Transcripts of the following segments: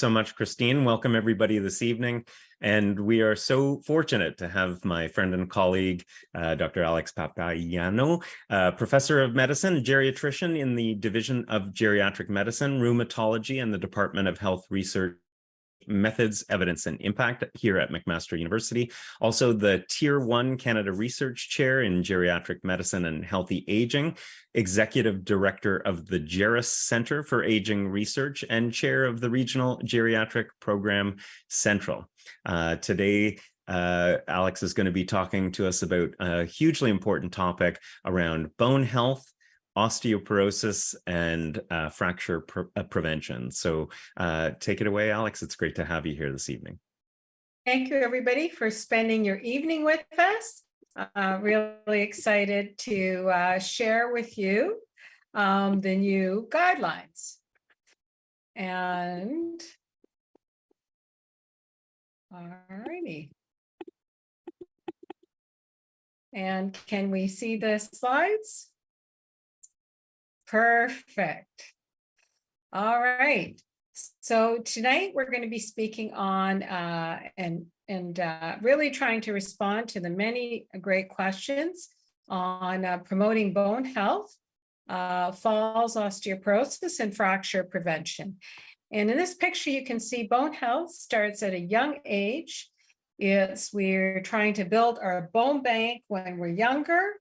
So much, Christine. Welcome everybody this evening. And we are so fortunate to have my friend and colleague, Dr. Alexandra Papaioannou, professor of medicine, geriatrician in the Division of Geriatric Medicine, Rheumatology, and the Department of Health Research Methods, Evidence, and Impact here at McMaster University. Also the Tier 1 Canada Research Chair in Geriatric Medicine and Healthy Aging, Executive Director of the GERIS Center for Aging Research, and Chair of the Regional Geriatric Program Central. Today, Alex is going to be talking to us about a hugely important topic around bone health, osteoporosis, and fracture prevention. So take it away, Alex. It's great to have you here this evening. Thank you, everybody, for spending your evening with us. Really excited to share with you the new guidelines. And all righty. And can we see the slides? Perfect. All right. So tonight we're going to be speaking on really trying to respond to the many great questions on promoting bone health, falls, osteoporosis, and fracture prevention. And in this picture, you can see bone health starts at a young age. We're trying to build our bone bank when we're younger,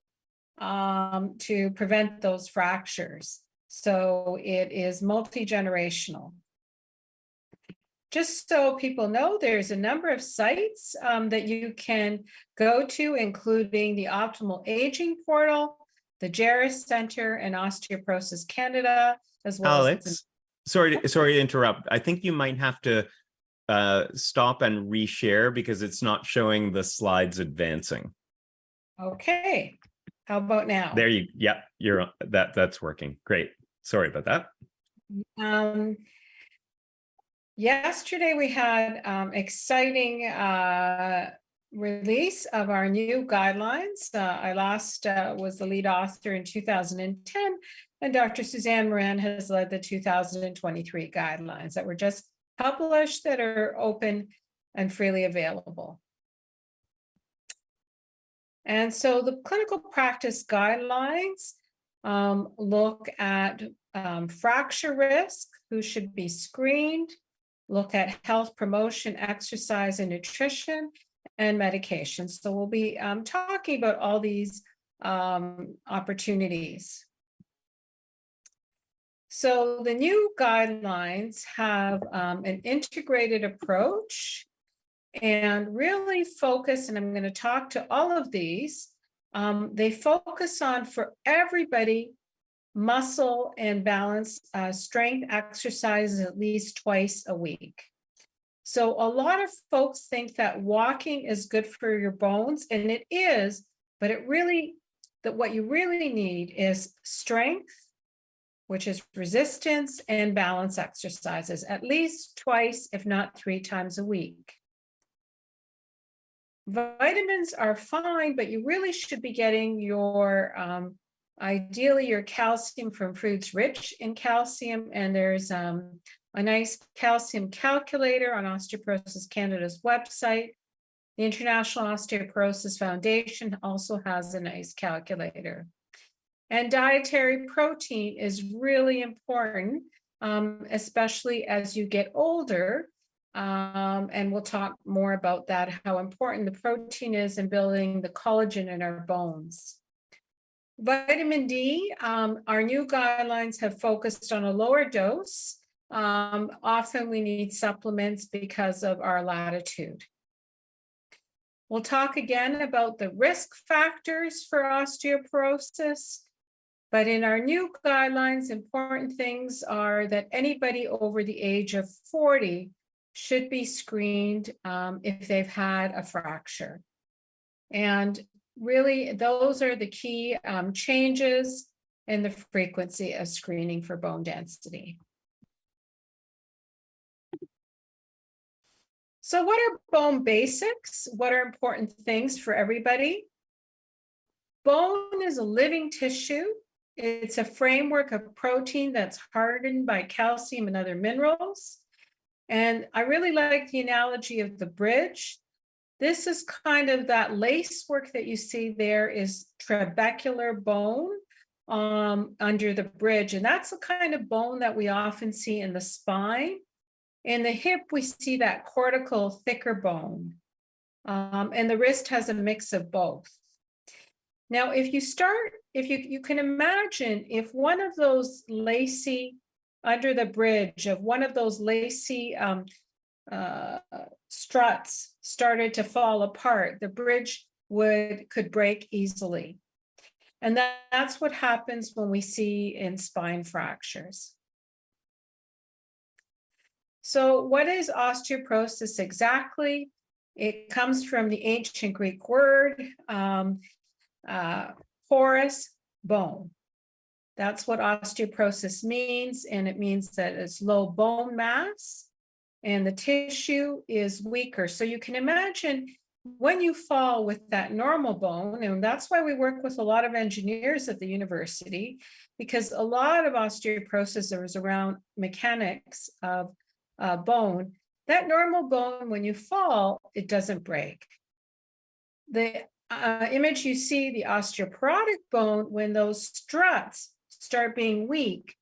to prevent those fractures. So it is multi-generational. Just so people know, there's a number of sites that you can go to, including the Optimal Aging Portal, the GERIS Center, and Osteoporosis Canada, as well Alex, as... sorry to interrupt. I think you might have to stop and reshare because it's not showing the slides advancing. Okay. How about now? There you, yeah, that's working. Great. Sorry about that. Yesterday we had exciting release of our new guidelines. I was the lead author in 2010, and Dr. Suzanne Moran has led the 2023 guidelines that were just published, that are open and freely available. And so the clinical practice guidelines look at fracture risk, who should be screened, look at health promotion, exercise and nutrition, and medication. So we'll be talking about all these opportunities. So the new guidelines have an integrated approach and really focus, and I'm going to talk to all of these, they focus on, for everybody, muscle and balance, strength exercises at least twice a week. So a lot of folks think that walking is good for your bones, and it is, but what you really need is strength, which is resistance, and balance exercises at least twice, if not 3 times a week. Vitamins are fine, but you really should be getting your, ideally your calcium from foods rich in calcium. And there's a nice calcium calculator on Osteoporosis Canada's website. The International Osteoporosis Foundation also has a nice calculator. And dietary protein is really important, especially as you get older. And we'll talk more about that, how important the protein is in building the collagen in our bones. Vitamin D, our new guidelines have focused on a lower dose. Often we need supplements because of our latitude. We'll talk again about the risk factors for osteoporosis. But in our new guidelines, important things are that anybody over the age of 40 should be screened if they've had a fracture. And really, those are the key changes in the frequency of screening for bone density. So what are bone basics? What are important things for everybody? Bone is a living tissue. It's a framework of protein that's hardened by calcium and other minerals. And I really like the analogy of the bridge. This is kind of that lace work that you see there is trabecular bone under the bridge. And that's the kind of bone that we often see in the spine. In the hip, we see that cortical, thicker bone. And the wrist has a mix of both. Now, if you can imagine if one of those lacy, under the bridge of one of those lacy struts started to fall apart, the bridge could break easily. And that's what happens when we see in spine fractures. So what is osteoporosis exactly? It comes from the ancient Greek word, porous, bone. That's what osteoporosis means, and it means that it's low bone mass and the tissue is weaker. So you can imagine when you fall with that normal bone, and that's why we work with a lot of engineers at the university, because a lot of osteoporosis is around mechanics of bone. That normal bone, when you fall, it doesn't break. The image you see, the osteoporotic bone, when those struts start being weak,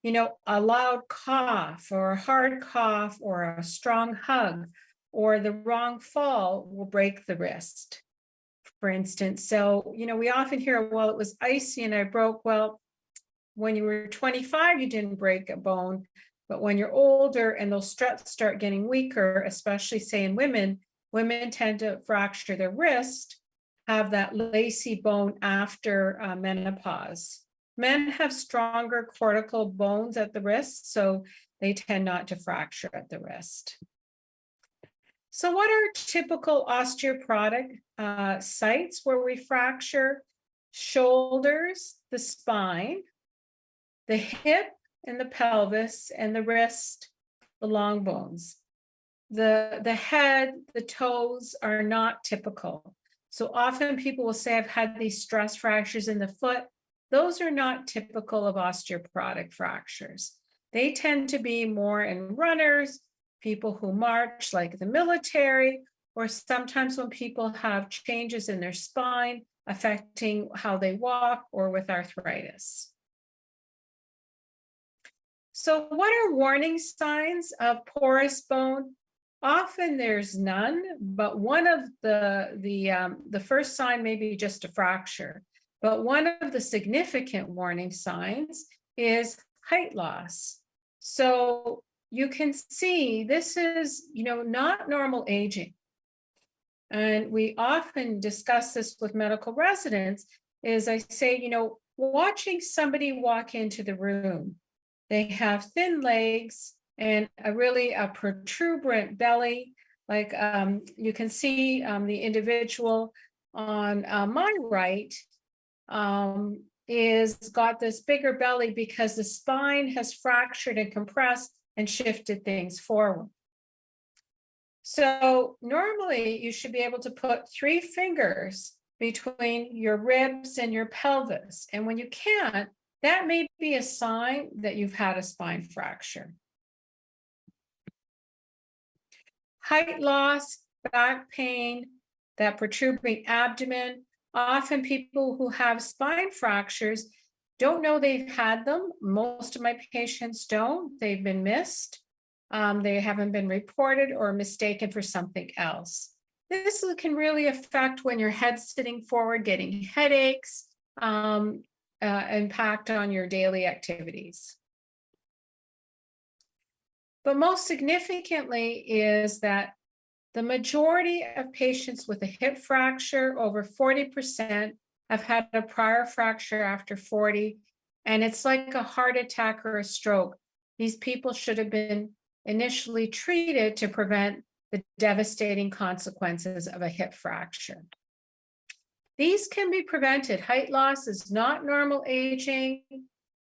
a loud cough or a hard cough or a strong hug or the wrong fall will break the wrist, for instance. So, we often hear, well, it was icy and I broke. Well, when you were 25, you didn't break a bone. But when you're older and those struts start getting weaker, especially say in women tend to fracture their wrist, have that lacy bone after menopause. Men have stronger cortical bones at the wrist, so they tend not to fracture at the wrist. So what are typical osteoporotic sites where we fracture? Shoulders, the spine, the hip and the pelvis, and the wrist, the long bones. The head, the toes are not typical. So often people will say, I've had these stress fractures in the foot. Those are not typical of osteoporotic fractures. They tend to be more in runners, people who march like the military, or sometimes when people have changes in their spine affecting how they walk or with arthritis. So what are warning signs of porous bone? Often there's none, but one of the first sign may be just a fracture. But one of the significant warning signs is height loss. So you can see this is, not normal aging. And we often discuss this with medical residents is I say, watching somebody walk into the room, they have thin legs and a protuberant belly. Like you can see the individual on my right is got this bigger belly because the spine has fractured and compressed and shifted things forward. So normally you should be able to put 3 fingers between your ribs and your pelvis. And when you can't, that may be a sign that you've had a spine fracture. Height loss, back pain, that protruding abdomen. Often people who have spine fractures don't know they've had them. Most of my patients don't. They've been missed. They haven't been reported or mistaken for something else. This can really affect when your head's sitting forward, getting headaches, impact on your daily activities. But most significantly is that the majority of patients with a hip fracture, over 40%, have had a prior fracture after 40, and it's like a heart attack or a stroke. These people should have been initially treated to prevent the devastating consequences of a hip fracture. These can be prevented. Height loss is not normal aging.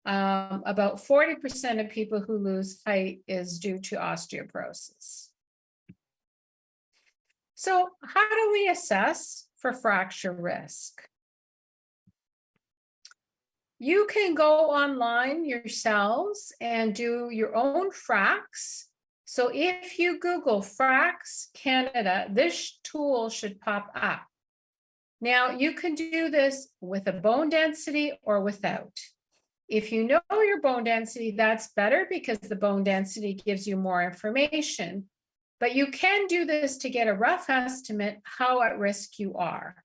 About 40% of people who lose height is due to osteoporosis. So how do we assess for fracture risk? You can go online yourselves and do your own fracs. So if you Google Frax Canada, this tool should pop up. Now you can do this with a bone density or without. If you know your bone density, that's better because the bone density gives you more information. But you can do this to get a rough estimate how at risk you are.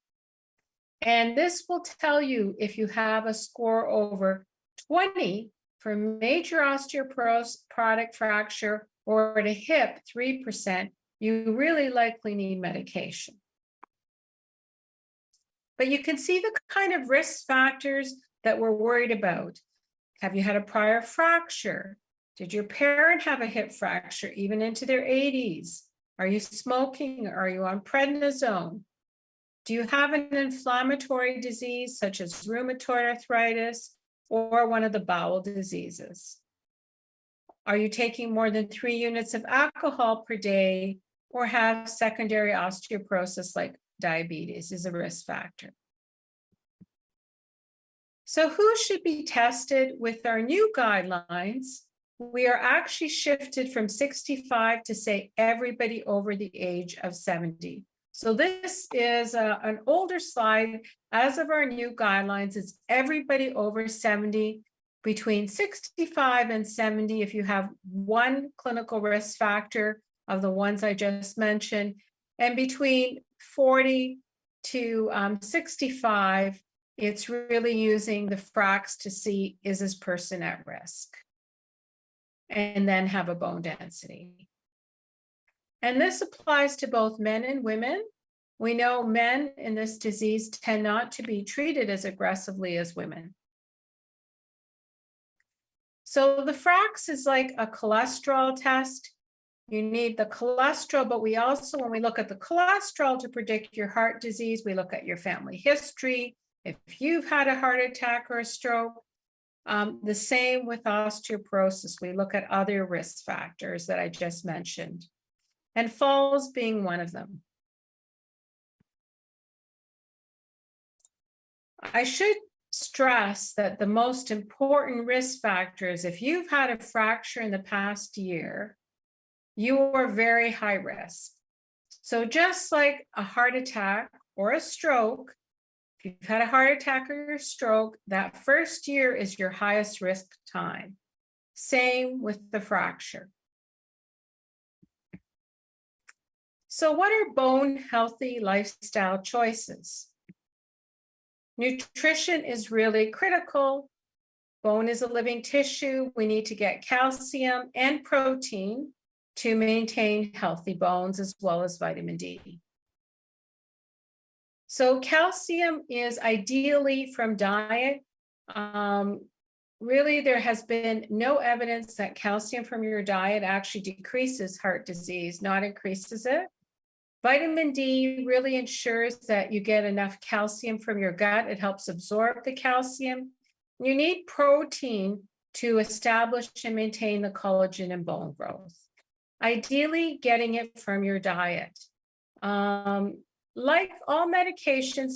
And this will tell you if you have a score over 20 for major osteoporotic fracture or at a hip 3%, you really likely need medication. But you can see the kind of risk factors that we're worried about. Have you had a prior fracture? Did your parent have a hip fracture even into their 80s? Are you smoking? Are you on prednisone? Do you have an inflammatory disease such as rheumatoid arthritis or one of the bowel diseases? Are you taking more than 3 units of alcohol per day or have secondary osteoporosis like diabetes is a risk factor? So who should be tested? With our new guidelines, we are actually shifted from 65 to say everybody over the age of 70. So this is an older slide. As of our new guidelines, it's everybody over 70. Between 65 and 70, if you have one clinical risk factor of the ones I just mentioned, and between 40 to 65, it's really using the Frax to see, is this person at risk? And then have a bone density. And this applies to both men and women. We know men in this disease tend not to be treated as aggressively as women. So the Frax is like a cholesterol test. You need the cholesterol, but we also, when we look at the cholesterol to predict your heart disease, we look at your family history. If you've had a heart attack or a stroke, the same with osteoporosis. We look at other risk factors that I just mentioned, and falls being one of them. I should stress that the most important risk factor is if you've had a fracture in the past year, you are very high risk. So just like a heart attack or a stroke, if you've had a heart attack or a stroke, that first year is your highest risk time. Same with the fracture. So what are bone healthy lifestyle choices? Nutrition is really critical. Bone is a living tissue. We need to get calcium and protein to maintain healthy bones, as well as vitamin D. So calcium is ideally from diet. Really, there has been no evidence that calcium from your diet actually decreases heart disease, not increases it. Vitamin D really ensures that you get enough calcium from your gut. It helps absorb the calcium. You need protein to establish and maintain the collagen and bone growth. Ideally, getting it from your diet. Like all medications,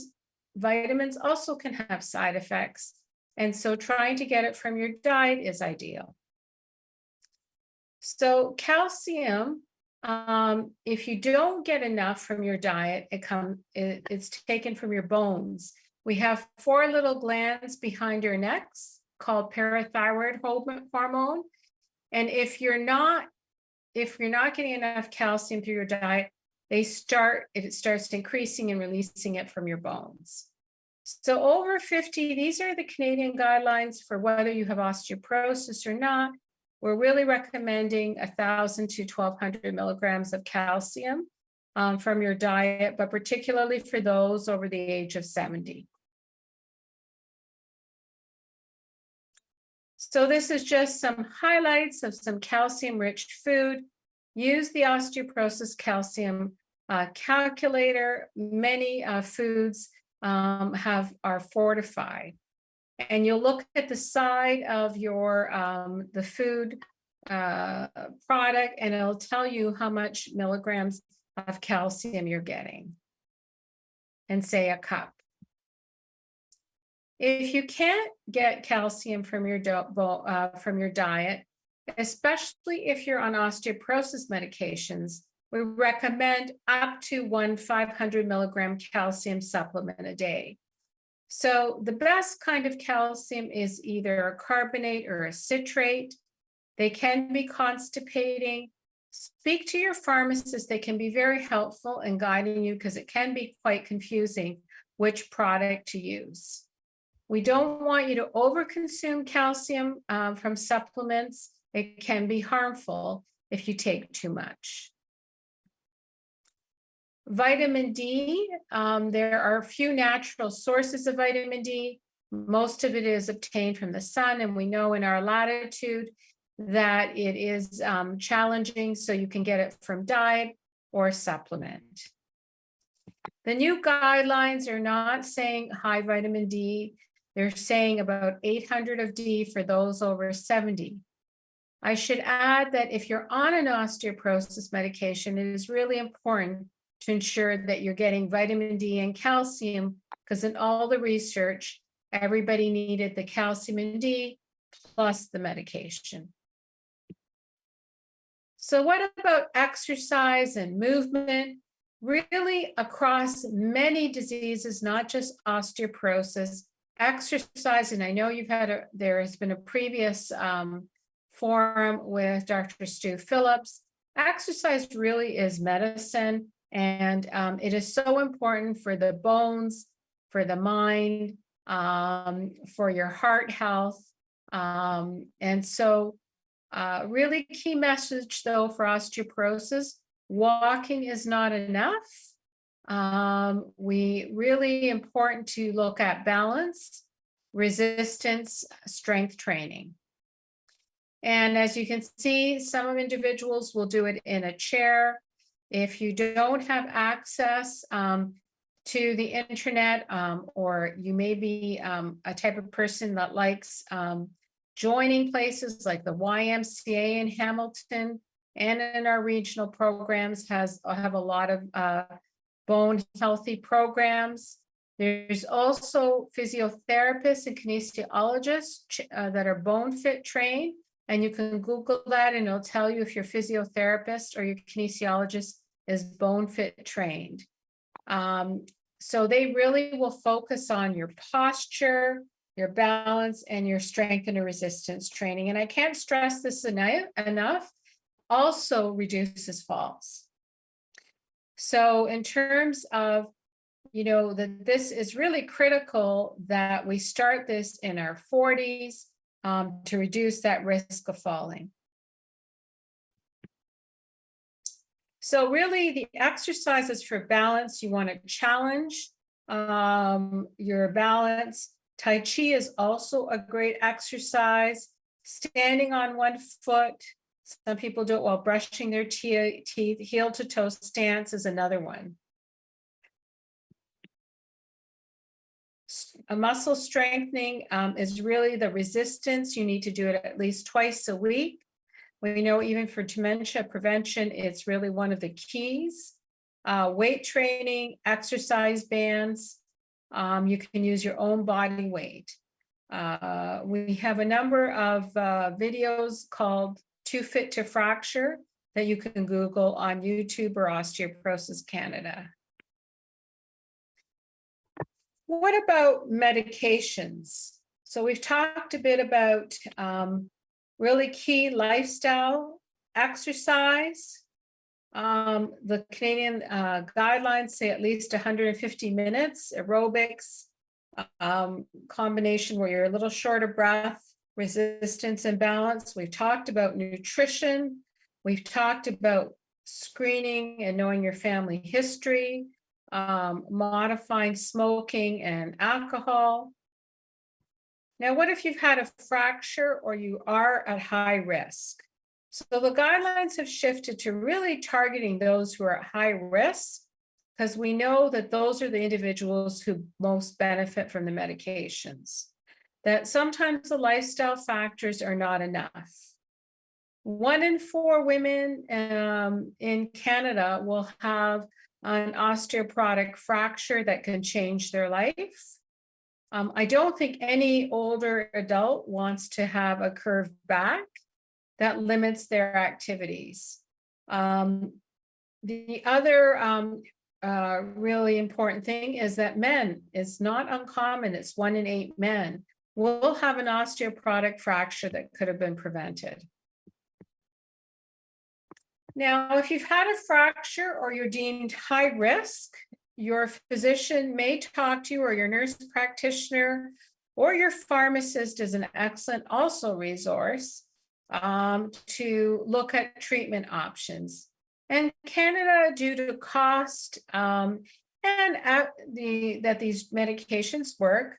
vitamins also can have side effects. And so trying to get it from your diet is ideal. So calcium, if you don't get enough from your diet, it's taken from your bones. We have 4 little glands behind your necks called parathyroid hormone. And if you're not getting enough calcium through your diet, it starts increasing and releasing it from your bones. So over 50, these are the Canadian guidelines for whether you have osteoporosis or not. We're really recommending 1,000 to 1,200 milligrams of calcium from your diet, but particularly for those over the age of 70. So this is just some highlights of some calcium-rich food. Use the osteoporosis calcium calculator. Many foods are fortified. And you'll look at the side of your the food product, and it'll tell you how much milligrams of calcium you're getting, and say a cup. If you can't get calcium from your diet, Especially if you're on osteoporosis medications, we recommend up to 500 milligram calcium supplement a day. So the best kind of calcium is either a carbonate or a citrate. They can be constipating. Speak to your pharmacist. They can be very helpful in guiding you because it can be quite confusing which product to use. We don't want you to overconsume calcium from supplements. It can be harmful if you take too much. Vitamin D, there are a few natural sources of vitamin D. Most of it is obtained from the sun, and we know in our latitude that it is challenging, so you can get it from diet or supplement. The new guidelines are not saying high vitamin D. They're saying about 800 of D for those over 70. I should add that if you're on an osteoporosis medication, it is really important to ensure that you're getting vitamin D and calcium, because in all the research, everybody needed the calcium and D plus the medication. So what about exercise and movement? Really, across many diseases, not just osteoporosis, exercise, and I know there has been a previous forum with Dr. Stu Phillips. Exercise really is medicine, and it is so important for the bones, for the mind, for your heart health. And so really key message though for osteoporosis, walking is not enough. We really important to look at balance, resistance, strength training. And as you can see, some individuals will do it in a chair. If you don't have access to the internet, or you may be a type of person that likes joining places like the YMCA in Hamilton and in our regional programs have a lot of bone healthy programs. There's also physiotherapists and kinesiologists that are bone fit trained. And you can Google that and it'll tell you if your physiotherapist or your kinesiologist is bone fit trained. So they really will focus on your posture, your balance, and your strength and resistance training. And I can't stress this enough, also reduces falls. So in terms of, that this is really critical that we start this in our 40s, to reduce that risk of falling. So really the exercises for balance, you want to challenge your balance. Tai Chi is also a great exercise. Standing on one foot. Some people do it while brushing their teeth. Heel to toe stance is another one. A muscle strengthening is really the resistance. You need to do it at least twice a week. We know even for dementia prevention, it's really one of the keys. Weight training, exercise bands. You can use your own body weight. We have a number of videos called Too Fit to Fracture that you can Google on YouTube or Osteoporosis Canada. What about medications? So we've talked a bit about really key lifestyle, exercise. The Canadian guidelines say at least 150 minutes, aerobics, combination where you're a little short of breath, resistance and balance. We've talked about nutrition. We've talked about screening and knowing your family history. Modifying smoking and alcohol. Now, what if you've had a fracture or you are at high risk? So the guidelines have shifted to really targeting those who are at high risk, because we know that those are the individuals who most benefit from the medications. That sometimes the lifestyle factors are not enough. 1 in 4 women in Canada will have an osteoporotic fracture that can change their life. I don't think any older adult wants to have a curved back. that limits their activities. The other really important thing is that men, it's not uncommon, it's 1 in 8 men, will have an osteoporotic fracture that could have been prevented. Now, if you've had a fracture or you're deemed high risk, your physician may talk to you, or your nurse practitioner or your pharmacist is an excellent also resource to look at treatment options. In Canada, due to cost that these medications work,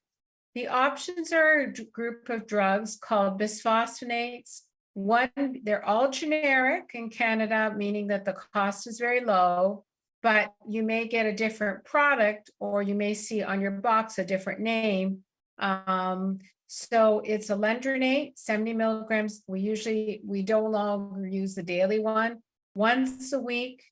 the options are a group of drugs called bisphosphonates. One, they're all generic in Canada, meaning that the cost is very low, but you may get a different product, or you may see on your box a different name. So it's alendronate, 70 milligrams. We no longer use the daily one. Once a week,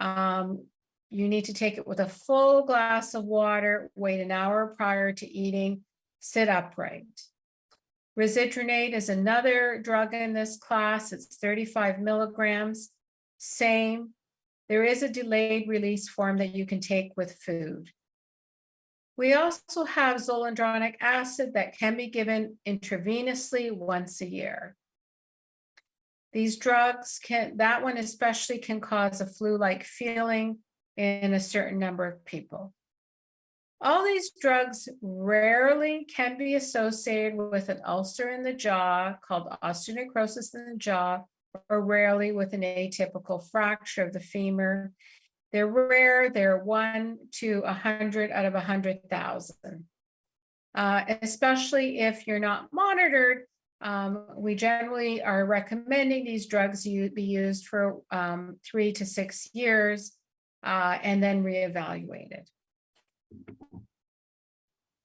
you need to take it with a full glass of water, wait an hour prior to eating, sit upright. Risedronate is another drug in this class. It's 35 milligrams, same. There is a delayed release form that you can take with food. We also have zoledronic acid that can be given intravenously once a year. These drugs that one especially can cause a flu-like feeling in a certain number of people. All these drugs rarely can be associated with an ulcer in the jaw called osteonecrosis in the jaw, or rarely with an atypical fracture of the femur. They're rare, they're 1 to 100 out of 100,000. Especially if you're not monitored, we generally are recommending these drugs be used for 3 to 6 years and then reevaluated.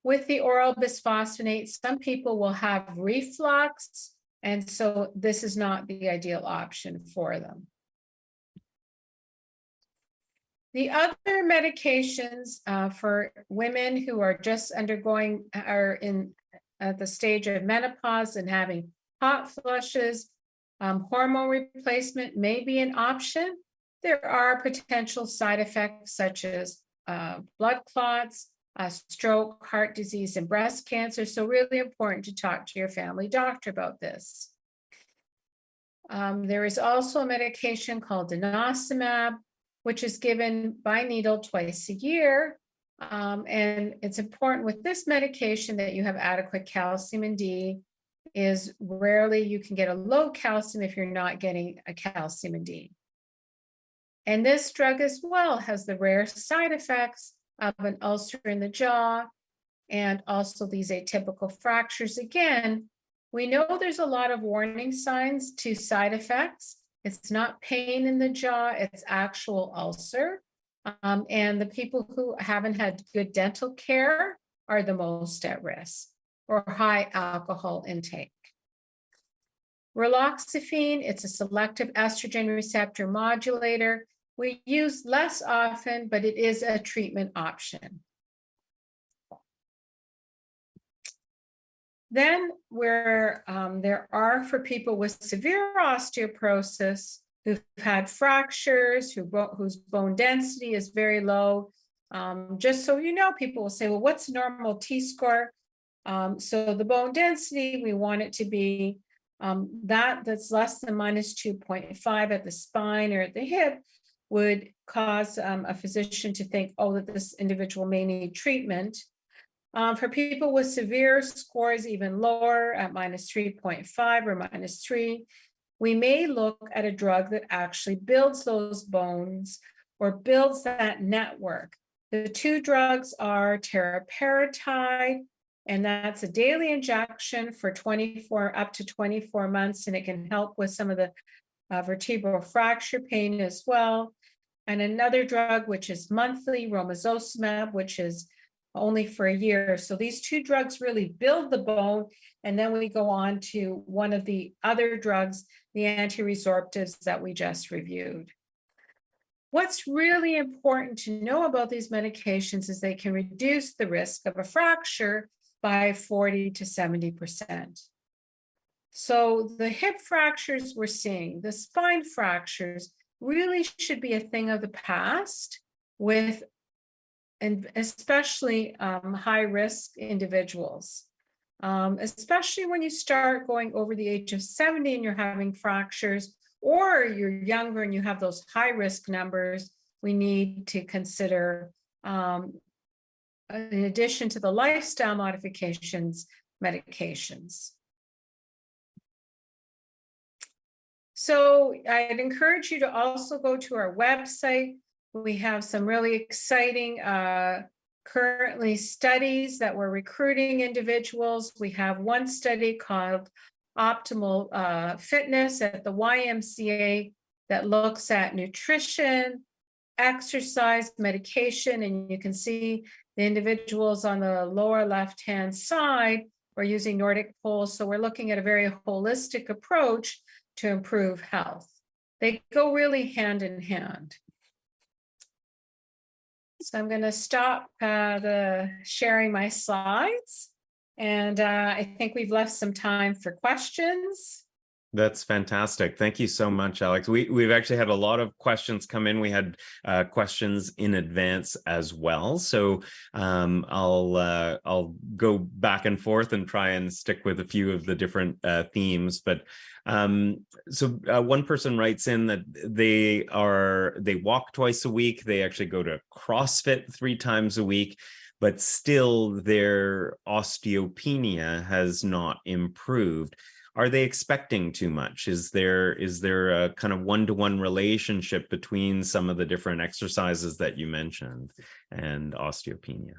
With the oral bisphosphonates, some people will have reflux, and so this is not the ideal option for them. The other medications for women who are just at the stage of menopause and having hot flushes, hormone replacement may be an option. There are potential side effects such as blood clots, stroke, heart disease, and breast cancer. So really important to talk to your family doctor about this. There is also a medication called denosumab, which is given by needle twice a year. And it's important with this medication that you have adequate calcium and D. Is rarely you can get a low calcium if you're not getting a calcium and D. And this drug as well has the rare side effects of an ulcer in the jaw and also these atypical fractures. Again, we know there's a lot of warning signs to side effects. It's not pain in the jaw, it's actual ulcer. And the people who haven't had good dental care are the most at risk, or high alcohol intake. Raloxifene, it's a selective estrogen receptor modulator. We use less often, but it is a treatment option. Then there are for people with severe osteoporosis who've had fractures, whose bone density is very low. Just so you know, people will say, well, what's normal T-score? So the bone density, we want it to be that's less than minus 2.5 at the spine or at the hip would cause a physician to think, oh, that this individual may need treatment. For people with severe scores, even lower at minus 3.5 or minus 3, we may look at a drug that actually builds those bones or builds that network. The two drugs are teriparatide, and that's a daily injection for up to 24 months, and it can help with some of the vertebral fracture pain as well. And another drug, which is monthly, romosozumab, which is only for a year. So these two drugs really build the bone, and then we go on to one of the other drugs, the anti-resorptives that we just reviewed. What's really important to know about these medications is they can reduce the risk of a fracture by 40 to 70%. So the hip fractures we're seeing, the spine fractures really should be a thing of the past with, and especially high risk individuals. Especially when you start going over the age of 70 and you're having fractures, or you're younger and you have those high risk numbers, we need to consider, in addition to the lifestyle modifications, medications. So I'd encourage you to also go to our website. We have some really exciting currently studies that we're recruiting individuals. We have one study called Optimal Fitness at the YMCA that looks at nutrition, exercise, medication, and you can see the individuals on the lower left-hand side. We're using Nordic poles, so we're looking at a very holistic approach to improve health. They go really hand in hand. So I'm going to stop the sharing my slides, and I think we've left some time for questions. That's fantastic. Thank you so much, Alex. We've actually had a lot of questions come in. We had questions in advance as well. So I'll go back and forth and try and stick with a few of the different themes. But one person writes in that they walk twice a week. They actually go to CrossFit 3 times a week, but still their osteopenia has not improved. Are they expecting too much? Is there a kind of one-to-one relationship between some of the different exercises that you mentioned and osteopenia?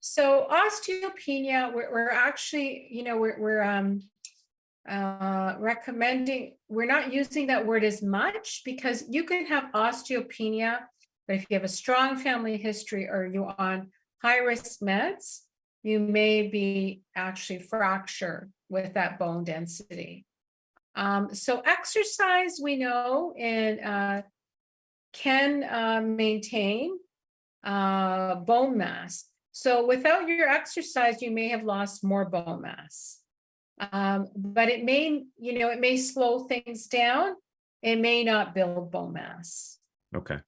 So osteopenia, we're actually, we're recommending, we're not using that word as much, because you can have osteopenia, but if you have a strong family history or you're on high-risk meds, you may be actually fracture with that bone density. So exercise, we know, can maintain bone mass. So without your exercise, you may have lost more bone mass. But it may slow things down. It may not build bone mass. Okay.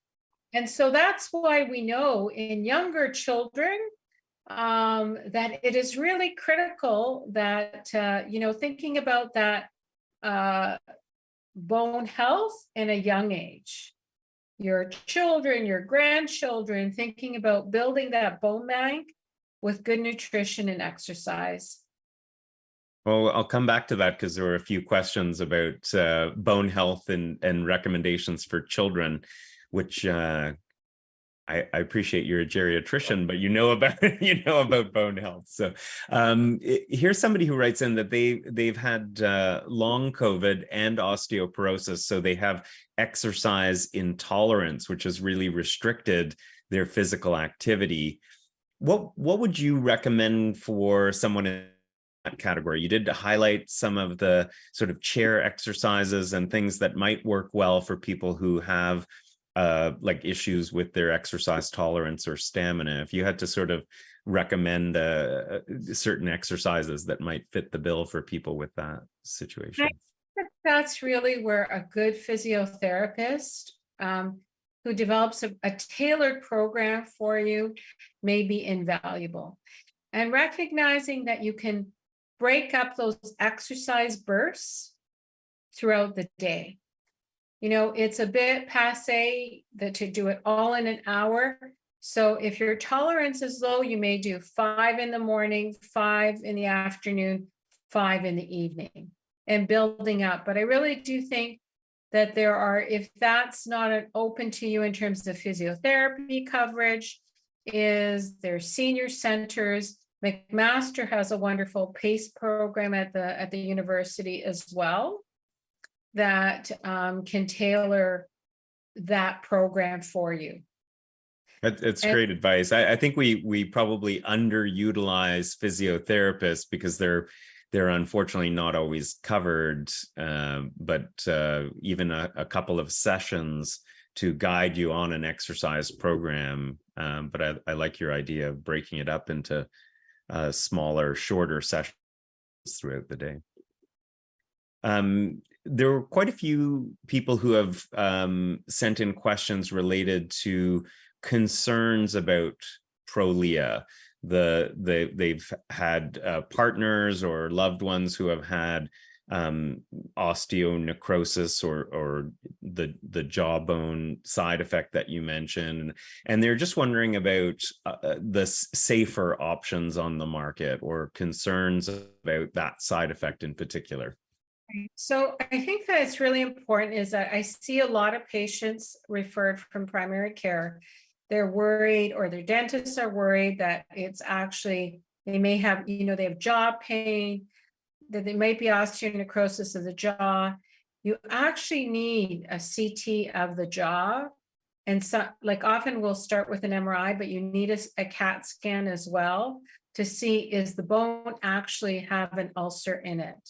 And so that's why we know in younger children, that it is really critical that, thinking about that bone health in a young age, your children, your grandchildren, thinking about building that bone bank with good nutrition and exercise. Well, I'll come back to that because there were a few questions about bone health and recommendations for children, which I appreciate you're a geriatrician, but you know about bone health. So here's somebody who writes in that they've had long COVID and osteoporosis, so they have exercise intolerance, which has really restricted their physical activity. What would you recommend for someone in that category? You did highlight some of the sort of chair exercises and things that might work well for people who have like issues with their exercise tolerance or stamina. If you had to sort of recommend certain exercises that might fit the bill for people with that situation. That's really where a good physiotherapist who develops a tailored program for you may be invaluable. And recognizing that you can break up those exercise bursts throughout the day. It's a bit passé to do it all in an hour. So if your tolerance is low, you may do 5 in the morning, 5 in the afternoon, 5 in the evening, and building up. But I really do think that if that's not open to you in terms of physiotherapy coverage, there senior centers. McMaster has a wonderful PACE program at the university as well, that can tailor that program for you. It's great advice. I think we probably underutilize physiotherapists because they're unfortunately not always covered. But even a couple of sessions to guide you on an exercise program. But I like your idea of breaking it up into smaller, shorter sessions throughout the day. There were quite a few people who have sent in questions related to concerns about Prolia. They've had partners or loved ones who have had osteonecrosis or the jawbone side effect that you mentioned, and they're just wondering about the safer options on the market or concerns about that side effect in particular. So I think that it's really important is that I see a lot of patients referred from primary care. They're worried, or their dentists are worried that it's actually, they may have, they have jaw pain, that they might be osteonecrosis of the jaw. You actually need a CT of the jaw. And so, like, often we'll start with an MRI, but you need a CAT scan as well to see, is the bone actually have an ulcer in it?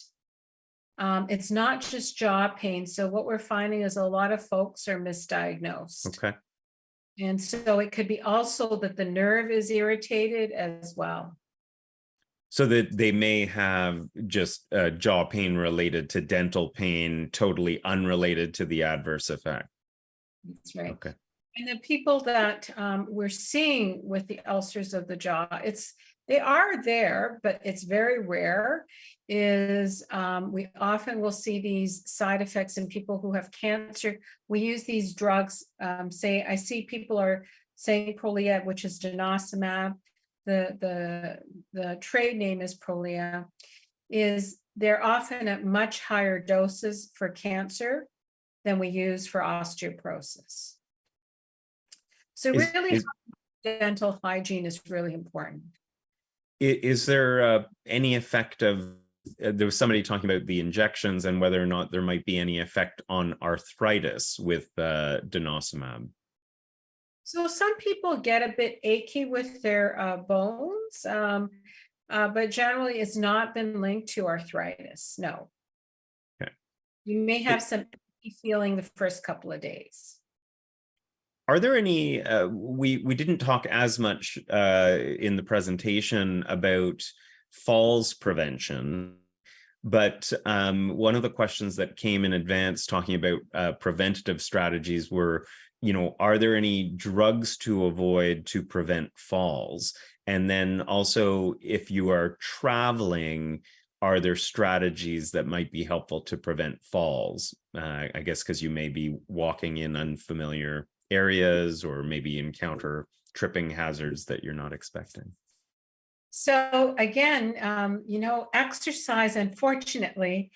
It's not just jaw pain. So what we're finding is a lot of folks are misdiagnosed. Okay. And so it could be also that the nerve is irritated as well. So that they may have just jaw pain related to dental pain, totally unrelated to the adverse effect. That's right. Okay. And the people that we're seeing with the ulcers of the jaw, they are there, but it's very rare. We often will see these side effects in people who have cancer. We use these drugs. I see people are saying Prolia, which is denosumab. The trade name is Prolia. They're often at much higher doses for cancer than we use for osteoporosis. So really, dental hygiene is really important. Is there any effect of, there was somebody talking about the injections and whether or not there might be any effect on arthritis with denosumab? So some people get a bit achy with their bones, but generally it's not been linked to arthritis, no. Okay. You may have some achy feeling the first couple of days. Are there any, we didn't talk as much in the presentation about falls prevention, but one of the questions that came in advance talking about preventative strategies were, are there any drugs to avoid to prevent falls? And then also, if you are traveling, are there strategies that might be helpful to prevent falls? I guess because you may be walking in unfamiliar areas or maybe encounter tripping hazards that you're not expecting. So again, exercise, unfortunately,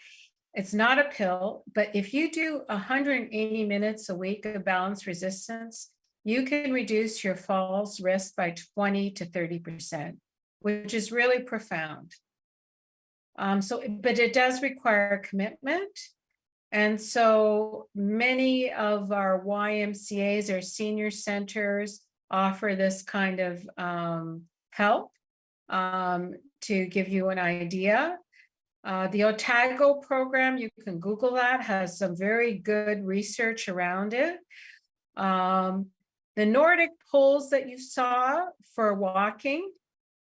it's not a pill, but if you do 180 minutes a week of balance resistance, you can reduce your falls risk by 20 to 30%, which is really profound. But it does require commitment. And so many of our YMCAs or senior centers offer this kind of help to give you an idea. The Otago program, you can Google that, has some very good research around it. The Nordic poles that you saw for walking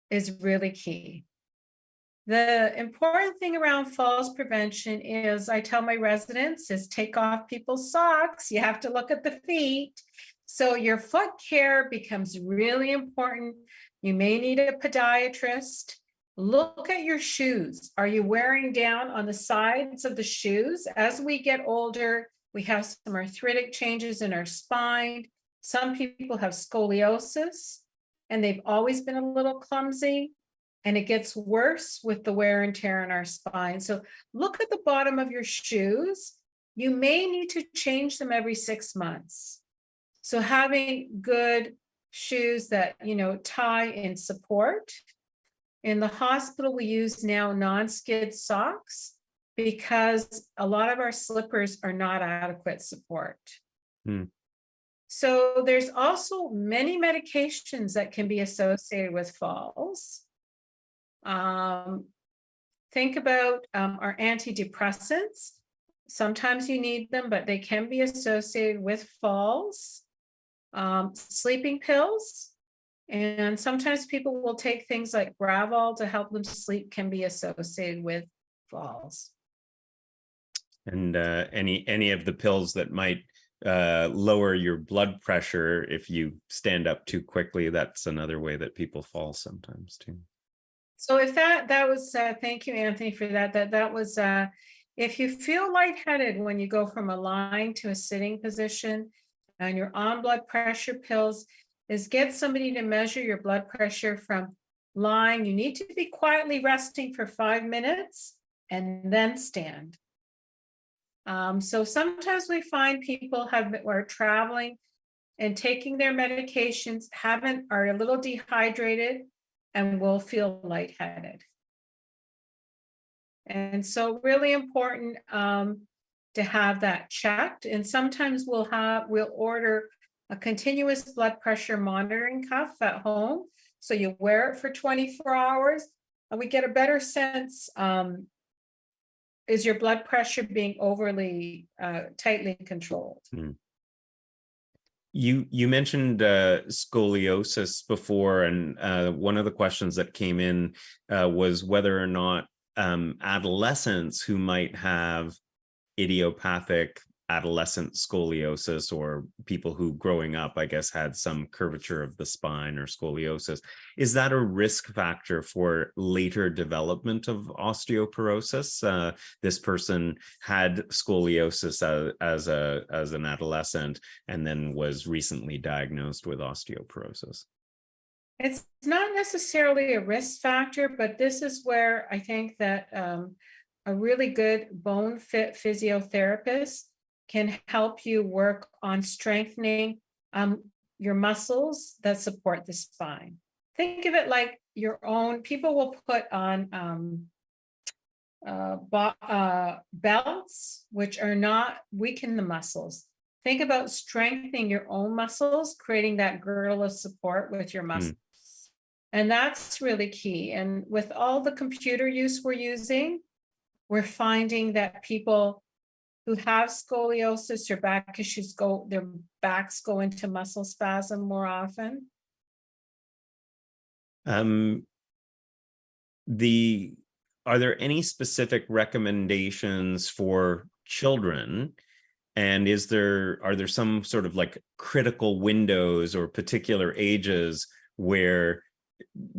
is really key. The important thing around falls prevention is, I tell my residents, is take off people's socks. You have to look at the feet. So your foot care becomes really important. You may need a podiatrist. Look at your shoes. Are you wearing down on the sides of the shoes? As we get older, we have some arthritic changes in our spine. Some people have scoliosis, and they've always been a little clumsy. And it gets worse with the wear and tear in our spine. So look at the bottom of your shoes. You may need to change them every 6 months. So having good shoes that, tie and support. In the hospital, we use now non-skid socks because a lot of our slippers are not adequate support. So there's also many medications that can be associated with falls. Think about our antidepressants. Sometimes you need them, but they can be associated with falls. Sleeping pills, and sometimes people will take things like Gravol to help them sleep, can be associated with falls. And any of the pills that might lower your blood pressure if you stand up too quickly, that's another way that people fall sometimes too. So if that was, thank you, Anthony, for that. That was, if you feel lightheaded when you go from a lying to a sitting position and you're on blood pressure pills, is get somebody to measure your blood pressure from lying. You need to be quietly resting for 5 minutes and then stand. So sometimes we find people are traveling and taking their medications, are a little dehydrated and will feel lightheaded. And so really important to have that checked. And sometimes we'll order a continuous blood pressure monitoring cuff at home. So you wear it for 24 hours and we get a better sense. Is your blood pressure being overly tightly controlled? Mm. You mentioned scoliosis before, and one of the questions that came in was whether or not adolescents who might have idiopathic adolescent scoliosis, or people who growing up, I guess, had some curvature of the spine or scoliosis, is that a risk factor for later development of osteoporosis? This person had scoliosis as an adolescent and then was recently diagnosed with osteoporosis. It's not necessarily a risk factor, but this is where I think that a really good bone fit physiotherapist can help you work on strengthening your muscles that support the spine. Think of it like your own. People will put on belts, which are not weaken the muscles. Think about strengthening your own muscles, creating that girdle of support with your muscles. And that's really key. And with all the computer use we're using, we're finding that people who have scoliosis or back issues their backs go into muscle spasm more often. Are there any specific recommendations for children? And are there some sort of like critical windows or particular ages where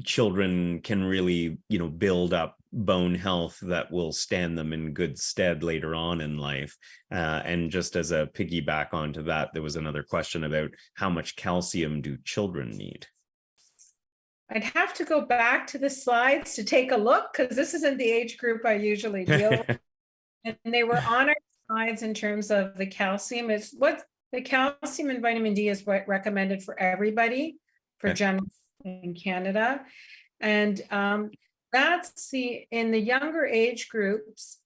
children can really, build up bone health that will stand them in good stead later on in life? And just as a piggyback onto that, there was another question about how much calcium do children need? I'd have to go back to the slides to take a look, because this isn't the age group I usually deal with. And they were on our slides in terms of the calcium. It's what the calcium and vitamin D is recommended for everybody for general in Canada. And that's in the younger age groups,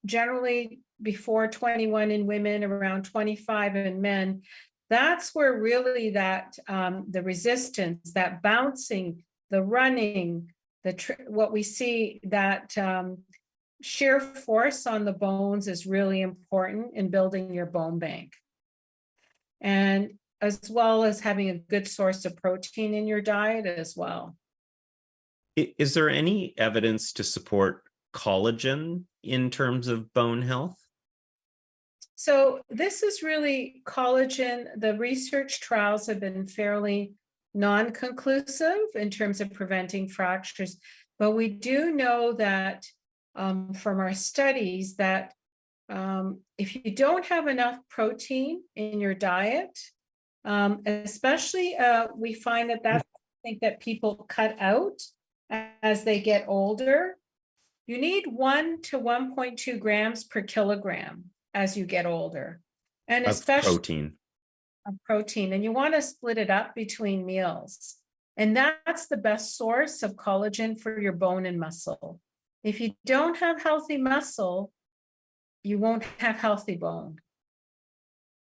generally before 21 in women, around 25 in men. That's where really that the resistance, that bouncing, the running, what we see, that shear force on the bones is really important in building your bone bank. And as well as having a good source of protein in your diet as well. Is there any evidence to support collagen in terms of bone health? So this is really collagen. The research trials have been fairly non-conclusive in terms of preventing fractures, but we do know that from our studies that if you don't have enough protein in your diet, especially we find that's something that people cut out as they get older. You need 1 to 1.2 grams per kilogram as you get older, and especially protein. And you want to split it up between meals, and that's the best source of collagen for your bone and muscle. If you don't have healthy muscle, you won't have healthy bone.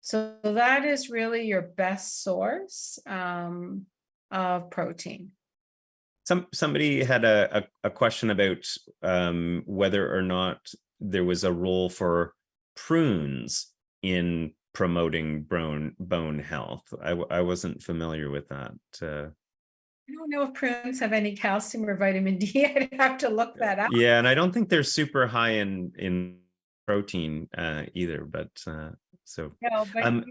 So that is really your best source of protein. Somebody had a question about whether or not there was a role for prunes in promoting bone health. I wasn't familiar with that. I don't know if prunes have any calcium or vitamin D. I'd have to look that up. Yeah, and I don't think they're super high in protein either, but so No, but um,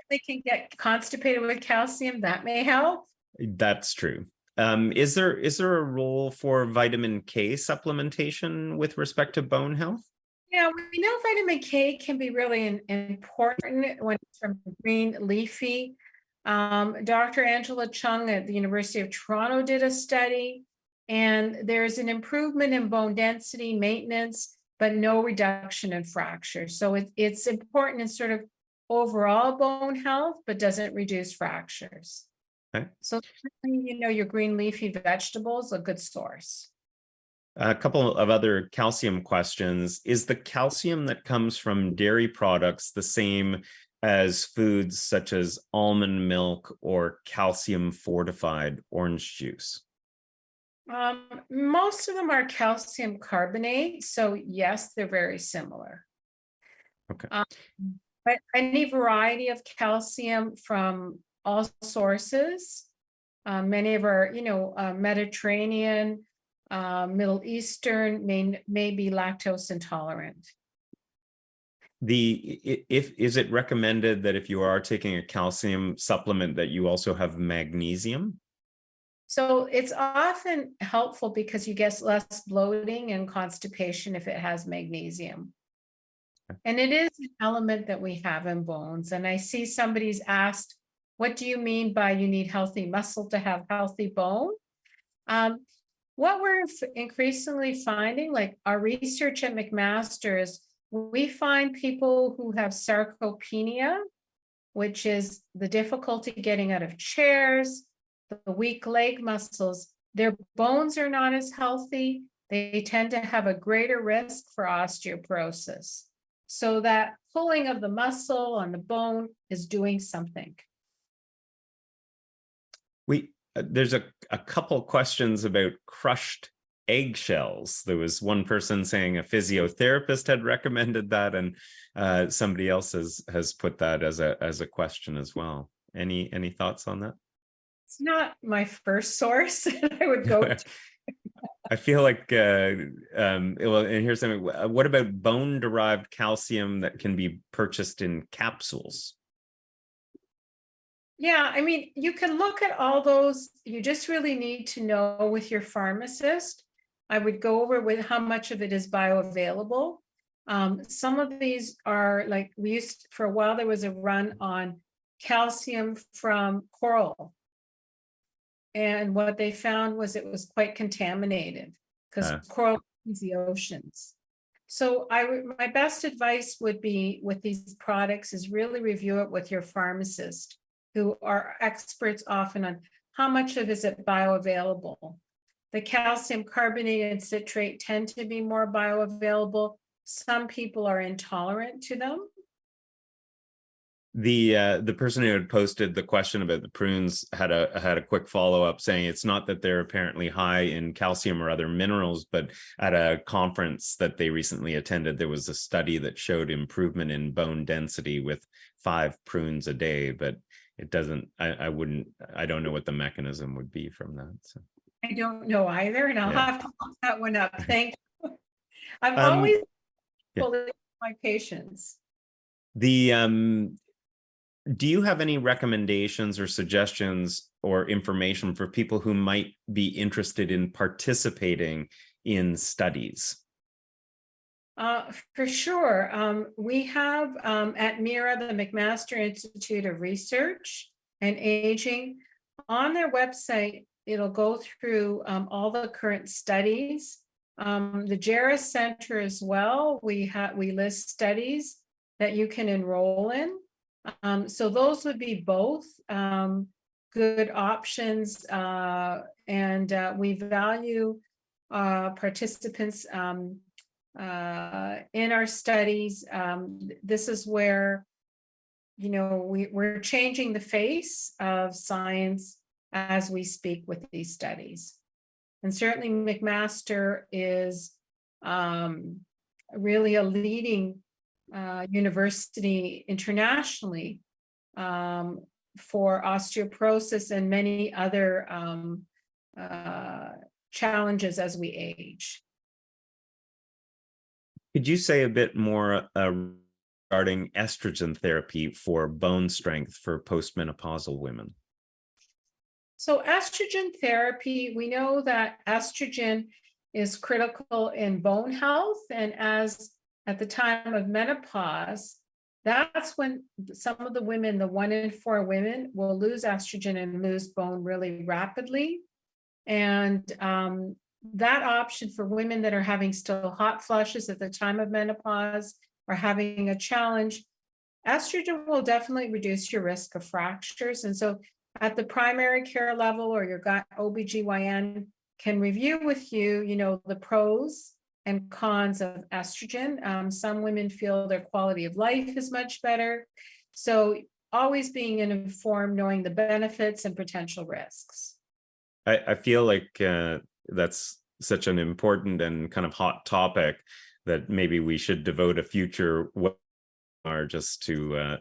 they can get constipated with calcium. That may help. that's true. Is there a role for vitamin K supplementation with respect to bone health? Yeah, we know vitamin K can be really important when it's from green leafy. Dr. Angela Chung at the University of Toronto did a study, and there's an improvement in bone density maintenance, but no reduction in fractures. So it's important in sort of overall bone health, but doesn't reduce fractures. Okay. So, your green leafy vegetables, a good source. A couple of other calcium questions. Is the calcium that comes from dairy products the same as foods such as almond milk or calcium fortified orange juice? Most of them are calcium carbonate, so yes, they're very similar. Okay. But any variety of calcium from all sources, many of our, Mediterranean, Middle Eastern may be lactose intolerant. Is it recommended that if you are taking a calcium supplement that you also have magnesium? So it's often helpful because you get less bloating and constipation if it has magnesium. And it is an element that we have in bones. And I see somebody's asked, what do you mean by you need healthy muscle to have healthy bone? What we're increasingly finding, like our research at McMaster, is we find people who have sarcopenia, which is the difficulty getting out of chairs, the weak leg muscles, their bones are not as healthy. They tend to have a greater risk for osteoporosis. So that pulling of the muscle on the bone is doing something. There's a couple questions about crushed eggshells. There was one person saying a physiotherapist had recommended that, and somebody else has put that as a question as well. Any thoughts on that? It's not my first source. I would go to. I feel like well, and here's something. What about bone-derived calcium that can be purchased in capsules? Yeah, I mean, you can look at all those. You just really need to know with your pharmacist. I would go over with how much of it is bioavailable. Some of these are like for a while, there was a run on calcium from coral. And what they found was it was quite contaminated because coral is the oceans. So my best advice would be with these products is really review it with your pharmacist, who are experts often on how much of is it bioavailable. The calcium carbonate and citrate tend to be more bioavailable. Some people are intolerant to them. The person who had posted the question about the prunes had a quick follow-up saying it's not that they're apparently high in calcium or other minerals, but at a conference that they recently attended, there was a study that showed improvement in bone density with 5 prunes a day, but it doesn't, I don't know what the mechanism would be from that. So I don't know either, and I'll have to look that one up. Thank you. I'm always pulling my patients. Do you have any recommendations or suggestions or information for people who might be interested in participating in studies? For sure. We have at MIRA, the McMaster Institute of Research and Aging, on their website, it'll go through all the current studies. The JERA Center as well, we list studies that you can enroll in. So those would be both good options, and we value participants in our studies. This is where, we're changing the face of science as we speak with these studies. And certainly McMaster is really a leading university internationally for osteoporosis and many other challenges as we age. Could you say a bit more regarding estrogen therapy for bone strength for postmenopausal women? So estrogen therapy, we know that estrogen is critical in bone health. And as at the time of menopause, that's when some of the women, the 1 in 4 women, will lose estrogen and lose bone really rapidly. And that option for women that are having still hot flushes at the time of menopause or having a challenge, estrogen will definitely reduce your risk of fractures. And so at the primary care level or your OBGYN can review with you, the pros and cons of estrogen. Some women feel their quality of life is much better. So always being informed, knowing the benefits and potential risks. I feel like that's such an important and kind of hot topic that maybe we should devote a future webinar just to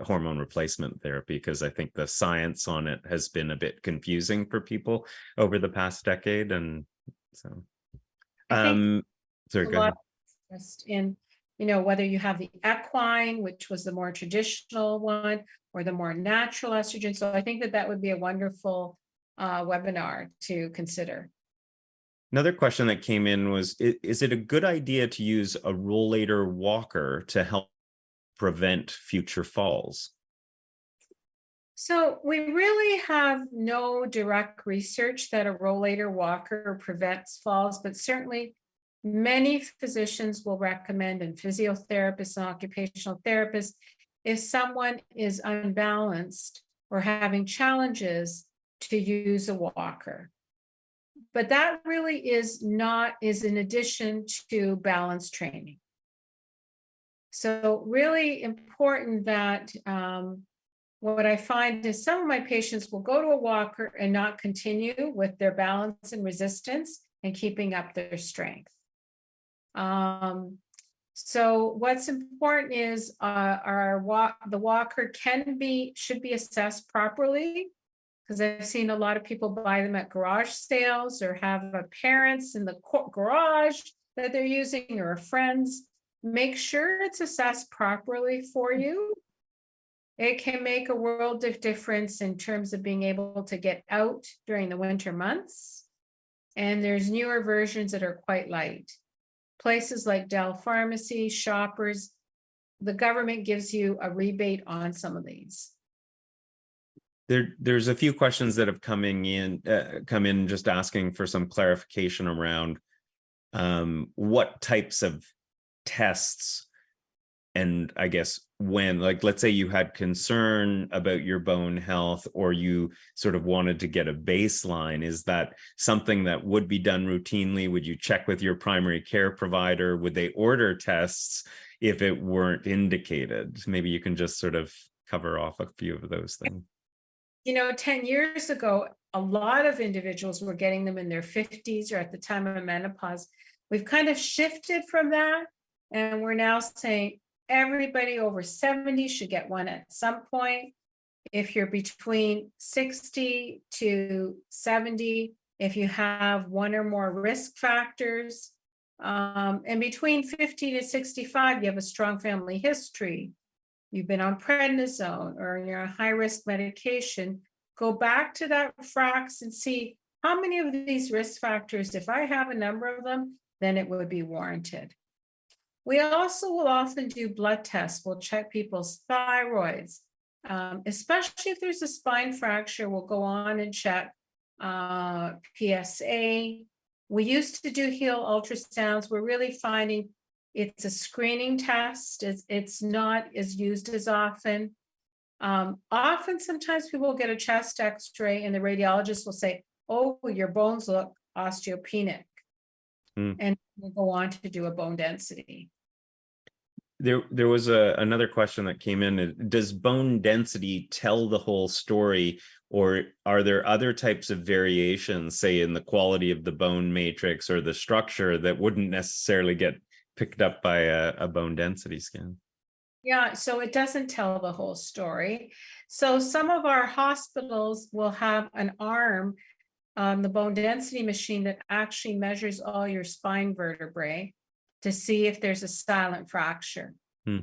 hormone replacement therapy, because I think the science on it has been a bit confusing for people over the past decade. And so, I think sorry, a go lot ahead. of interest in, whether you have the equine, which was the more traditional one, or the more natural estrogen. So I think that would be a wonderful webinar to consider. Another question that came in was, is it a good idea to use a rollator walker to help prevent future falls? So we really have no direct research that a rollator walker prevents falls, but certainly many physicians will recommend, and physiotherapists and occupational therapists, if someone is unbalanced or having challenges, to use a walker. But that really is in addition to balance training. So really important that what I find is some of my patients will go to a walker and not continue with their balance and resistance and keeping up their strength. So what's important is the walker should be assessed properly, because I've seen a lot of people buy them at garage sales or have parents in the garage that they're using or friends. Make sure it's assessed properly for you. It can make a world of difference in terms of being able to get out during the winter months. And there's newer versions that are quite light. Places like Dell Pharmacy, Shoppers, the government gives you a rebate on some of these. There's a few questions that have come in just asking for some clarification around what types of tests, and I guess when, like, let's say you had concern about your bone health or you sort of wanted to get a baseline, is that something that would be done routinely? Would you check with your primary care provider? Would they order tests if it weren't indicated? Maybe you can just sort of cover off a few of those things. 10 years ago, a lot of individuals were getting them in their 50s or at the time of menopause. We've kind of shifted from that, and we're now saying everybody over 70 should get one at some point. If you're between 60 to 70, if you have one or more risk factors, and between 50 to 65, you have a strong family history, you've been on prednisone or you're on high-risk medication, go back to that FRAX and see how many of these risk factors, if I have a number of them, then it would be warranted. We also will often do blood tests. We'll check people's thyroids, especially if there's a spine fracture. We'll go on and check PSA. We used to do heel ultrasounds. We're really finding it's a screening test. It's not as used as often. Often, sometimes people will get a chest x-ray and the radiologist will say, oh, your bones look osteopenic. And we'll go on to do a bone density. There was another question that came in. Does bone density tell the whole story, or are there other types of variations, say in the quality of the bone matrix or the structure, that wouldn't necessarily get picked up by a bone density scan? Yeah, so it doesn't tell the whole story. So some of our hospitals will have an arm on the bone density machine that actually measures all your spine vertebrae. to see if there's a silent fracture. Hmm.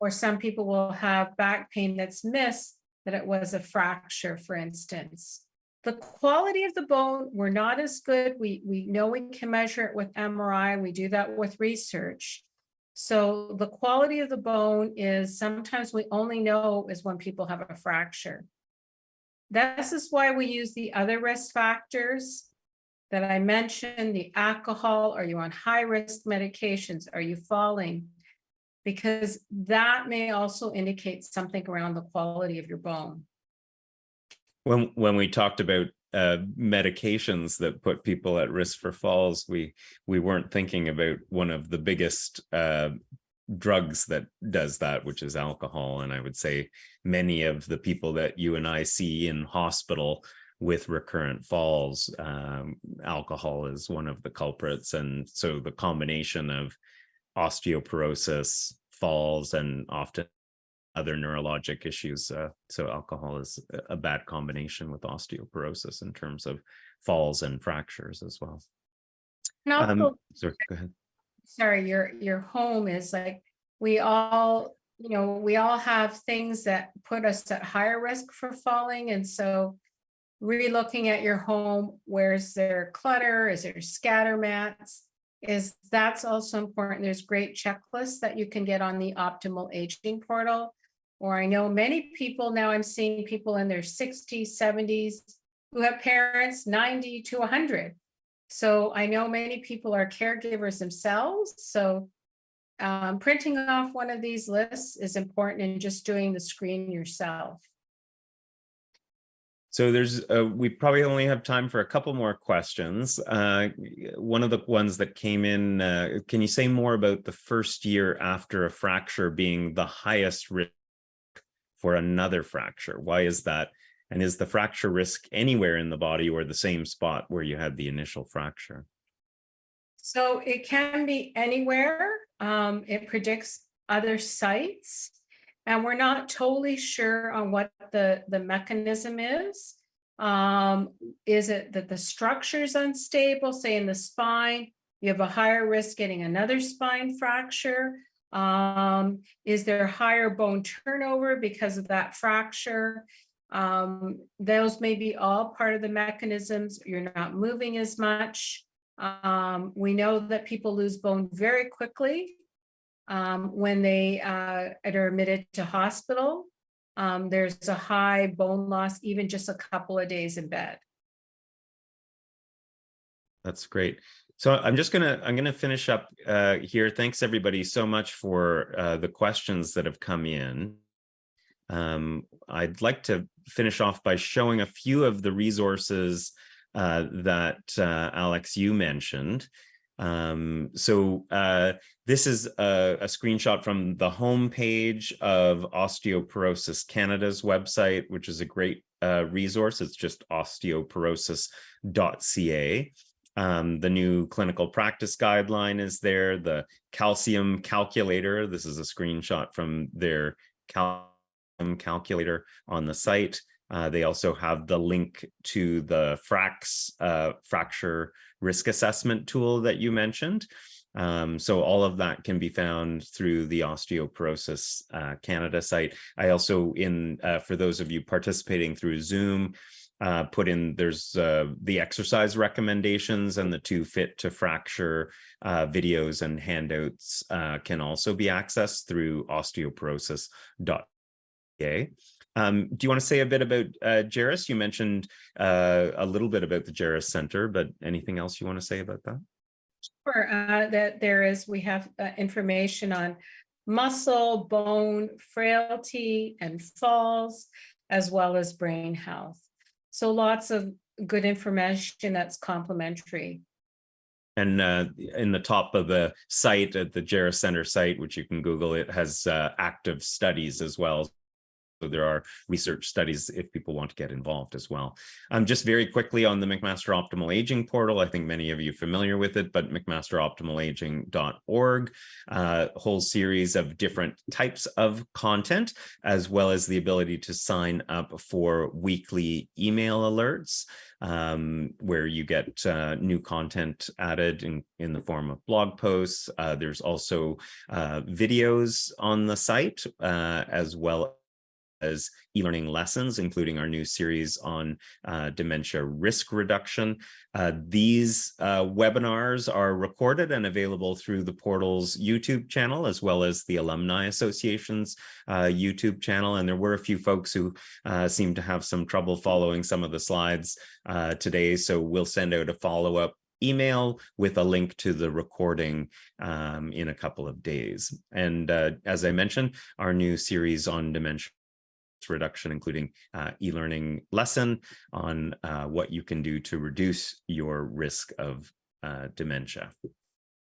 Or some people will have back pain that's missed that it was a fracture, for instance. The quality of the bone, we're not as good. We know we can measure it with MRI. We do that with research. So the quality of the bone is sometimes we only know is when people have a fracture. This is why we use the other risk factors that I mentioned, the alcohol. Are you on high risk medications? Are you falling? Because that may also indicate something around the quality of your bone. When we talked about medications that put people at risk for falls, we weren't thinking about one of the biggest drugs that does that, which is alcohol. And I would say many of the people that you and I see in hospital with recurrent falls, alcohol is one of the culprits. And so the combination of osteoporosis, falls, and often other neurologic issues. So alcohol is a bad combination with osteoporosis in terms of falls and fractures as well. Sorry, go ahead. Sorry, your home is like, we all have things that put us at higher risk for falling. And so re-looking at your home, where's there clutter? Is there scatter mats? That's also important. There's great checklists that you can get on the Optimal Aging portal. Or I know many people now, I'm seeing people in their 60s, 70s who have parents 90 to 100. So I know many people are caregivers themselves. So printing off one of these lists is important, and just doing the screen yourself. So we probably only have time for a couple more questions. One of the ones that came in, can you say more about the first year after a fracture being the highest risk for another fracture? Why is that? And is the fracture risk anywhere in the body or the same spot where you had the initial fracture? So it can be anywhere. It predicts other sites. And we're not totally sure on what the mechanism is. Is it that the structure is unstable, say in the spine, you have a higher risk getting another spine fracture? Is there higher bone turnover because of that fracture? Those may be all part of the mechanisms. You're not moving as much. We know that people lose bone very quickly when they are admitted to hospital. There's a high bone loss, even just a couple of days in bed. That's great. So I'm gonna finish up here. Thanks everybody so much for the questions that have come in. I'd like to finish off by showing a few of the resources that Alex, you mentioned. This is a screenshot from the homepage of Osteoporosis Canada's website, which is a great resource. It's just osteoporosis.ca. The new clinical practice guideline is there, the calcium calculator. This is a screenshot from their calcium calculator on the site. They also have the link to the fracture risk assessment tool that you mentioned. So all of that can be found through the Osteoporosis Canada site. I also, for those of you participating through Zoom, there's the exercise recommendations, and the 2 fit to fracture videos and handouts can also be accessed through osteoporosis.ca. Do you want to say a bit about Jairus? You mentioned a little bit about the Jairus Center, but anything else you want to say about that? Sure. We have information on muscle, bone, frailty, and falls, as well as brain health. So lots of good information that's complementary. And in the top of the site, at the Jairus Center site, which you can Google, it has active studies as well. So there are research studies if people want to get involved as well. Just very quickly on the McMaster Optimal Aging portal, I think many of you are familiar with it, but McMasterOptimalAging.org, whole series of different types of content, as well as the ability to sign up for weekly email alerts, where you get new content added in the form of blog posts. There's also videos on the site, as well as e-learning lessons, including our new series on dementia risk reduction. These webinars are recorded and available through the portal's YouTube channel, as well as the Alumni Association's YouTube channel. And there were a few folks who seem to have some trouble following some of the slides today, so we'll send out a follow-up email with a link to the recording in a couple of days. And as I mentioned, our new series on dementia reduction, including e-learning lesson on what you can do to reduce your risk of dementia.